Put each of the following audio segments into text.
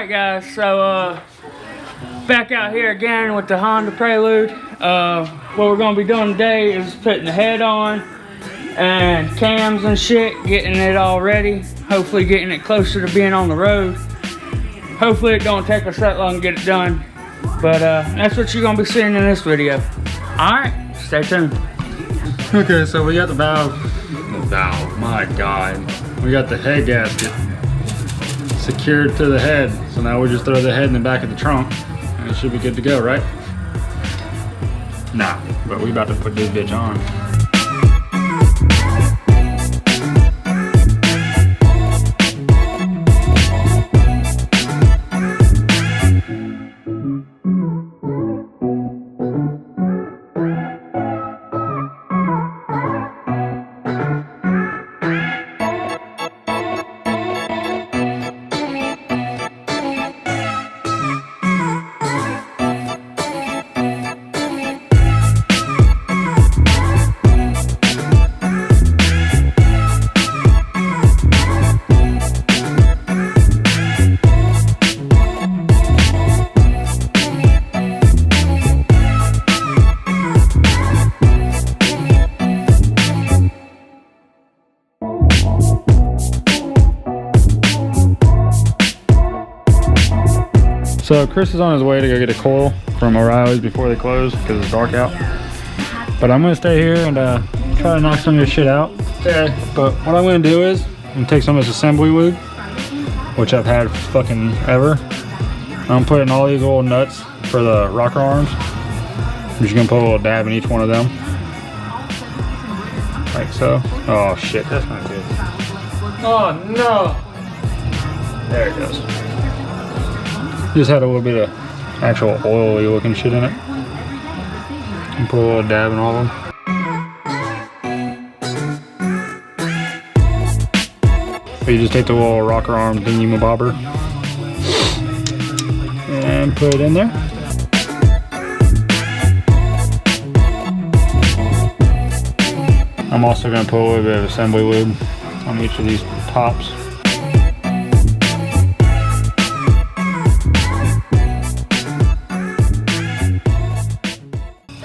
Alright guys, so back out here again with the Honda Prelude. What we're going to be doing today is putting the head on and cams and shit, getting it all ready, hopefully getting it closer to being on the road. Hopefully it don't take us that long to get it done, but that's what you're going to be seeing in this video. Alright, stay tuned. Okay, so we got the valve, my god, we got the head gasket secured to the head, so now we just throw the head in the back of the trunk and it should be good to go, right? Nah, but we about to put this bitch on. So Chris is on his way to go get a coil from O'Reilly's before they close because it's dark out. But I'm gonna stay here and try to knock some of this shit out. But what I'm gonna do is I'm gonna take some of this assembly lube, which I've had fucking ever. I'm putting all these little nuts for the rocker arms. I'm just gonna put a little dab in each one of them, like so. Oh shit, that's not good. Oh no! There it goes. Just had a little bit of actual oily looking shit in it. And put a little dab in all of them. So you just take the little rocker arm thingy bobber and put it in there. I'm also going to put a little bit of assembly lube on each of these tops.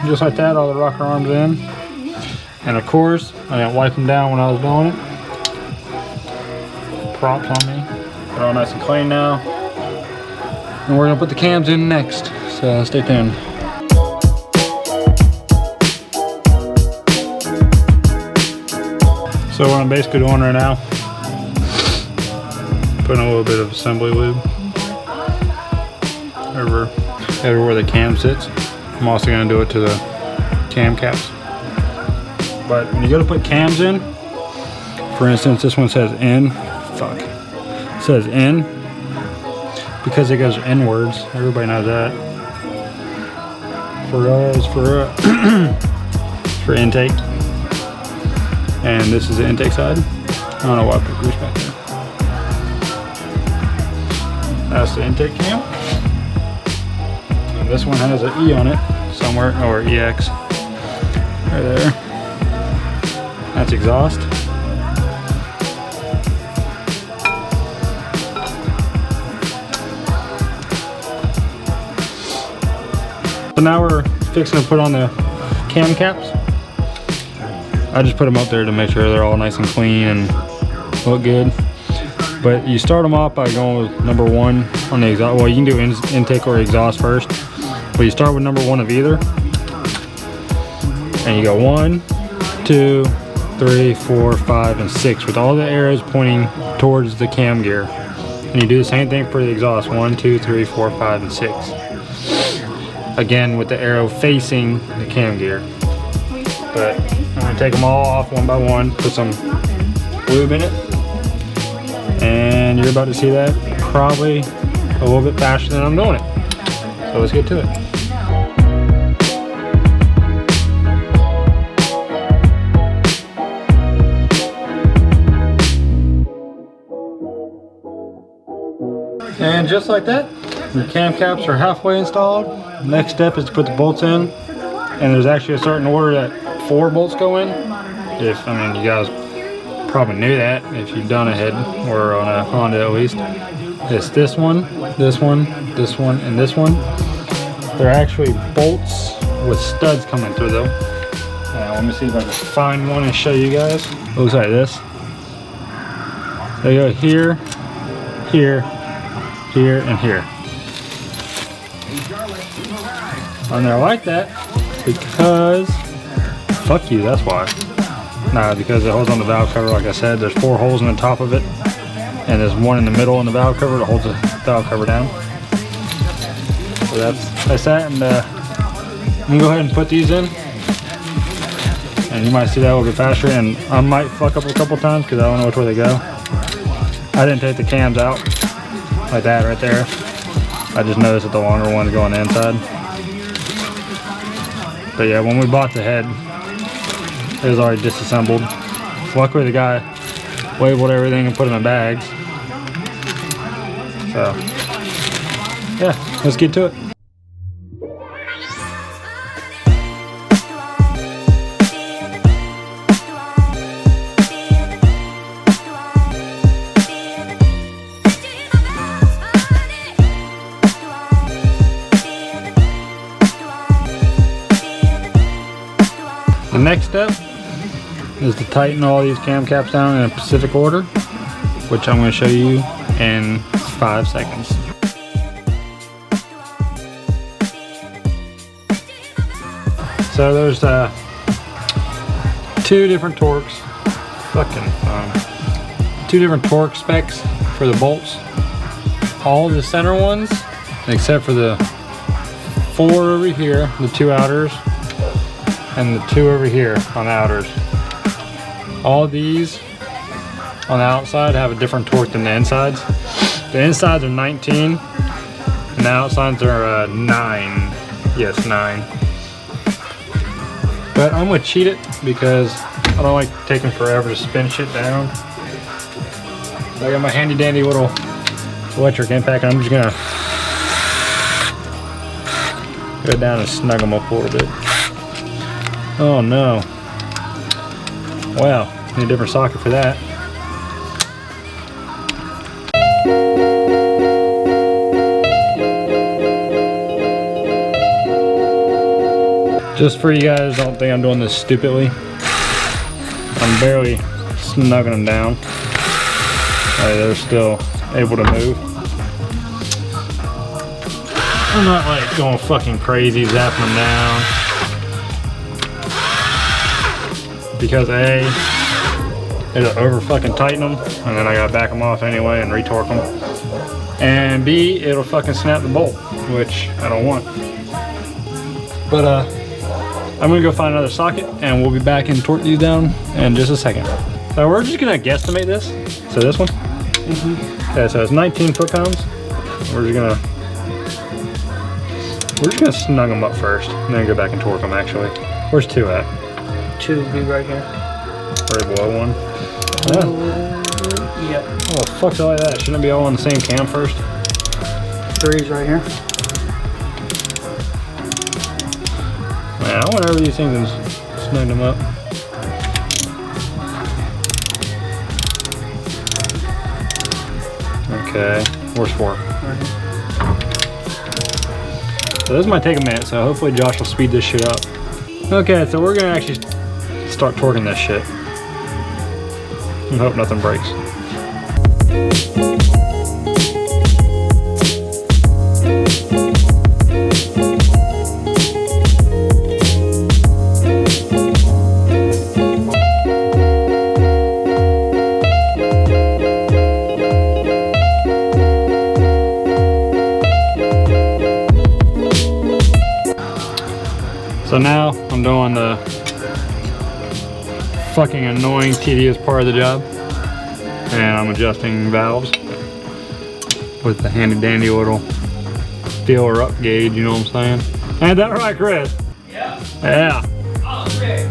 Just like that, all the rocker arms in. And of course, I didn't wipe them down when I was doing it. Props on me. They're all nice and clean now. And we're gonna put the cams in next, so stay tuned. So what I'm basically doing right now, putting a little bit of assembly lube everywhere the cam sits. I'm also going to do it to the cam caps. But when you go to put cams in, for instance, this one says in. Fuck. It says in because it goes inwards. Everybody knows that. For us, for intake. And this is the intake side. I don't know why I put grease back there. That's the intake cam. This one has an E on it somewhere, or EX, right there. That's exhaust. So now we're fixing to put on the cam caps. I just put them up there to make sure they're all nice and clean and look good. But you start them off by going with number one on the exhaust. Well, you can do intake or exhaust first. But you start with number one of either, and you go 1, 2, 3, 4, 5, and 6 with all the arrows pointing towards the cam gear. And you do the same thing for the exhaust, 1, 2, 3, 4, 5, and 6. Again with the arrow facing the cam gear. But I'm gonna take them all off one by one, put some lube in it, and you're about to see that probably a little bit faster than I'm doing it. So let's get to it. And just like that, the cam caps are halfway installed. The next step is to put the bolts in. And there's actually a certain order that 4 bolts go in. You guys probably knew that if you've done a head or on a Honda at least. It's this one, this one, this one, and this one. They're actually bolts with studs coming through them. Let me see if I can find one and show you guys. It looks like this. They go here, here, here, and here. And they're like that because, fuck you, that's why. Nah, because it holds on the valve cover, like I said. There's 4 holes in the top of it, and there's one in the middle in the valve cover that holds the valve cover down. So that's that, and I'm gonna go ahead and put these in. And you might see that a little bit faster, and I might fuck up a couple times because I don't know which way they go. I didn't take the cams out like that right there. I just noticed that the longer ones go on the inside. But yeah, when we bought the head, it was already disassembled. Luckily the guy labeled everything and put them in bags. So yeah, let's get to it. The next step is to tighten all these cam caps down in a specific order, which I'm going to show you in 5 seconds. So there's 2 different torques, two different torque specs for the bolts. All the center ones, except for the 4 over here, the 2 outers, and the 2 over here on the outers. All these on the outside have a different torque than the insides. The insides are 19 and the outsides are 9. Yes, 9. But I'm gonna cheat it because I don't like taking forever to spin shit down. So I got my handy dandy little electric impact, and I'm just gonna go down and snug them up a little bit. Oh no. Wow, need a different socket for that. Just for you guys, don't think I'm doing this stupidly. I'm barely snugging them down. They're still able to move. I'm not like going fucking crazy zapping them down. Because A, it'll over fucking tighten them, and then I gotta back them off anyway and retorque them. And B, it'll fucking snap the bolt, which I don't want. But I'm gonna go find another socket, and we'll be back and torque these down in just a second. So we're just gonna guesstimate this. So this one. Okay, so it's 19 foot-pounds. We're just gonna snug them up first, and then go back and torque them. Actually, where's 2 at? 2 would be right here. Right below 1. Yeah. Yep. Oh, the fuck's all like that? Shouldn't it be all on the same cam first? 3's right here. Man, I went over these things and snugged them up. Okay, where's 4? So this might take a minute, so hopefully Josh will speed this shit up. Okay, so we're gonna actually start torquing this shit and hope nothing breaks. So now I'm doing the fucking annoying, tedious part of the job, and I'm adjusting valves with the handy dandy little feeler up gauge, you know what I'm saying? Ain't that right, Chris? Yeah. Yeah. Oh, okay.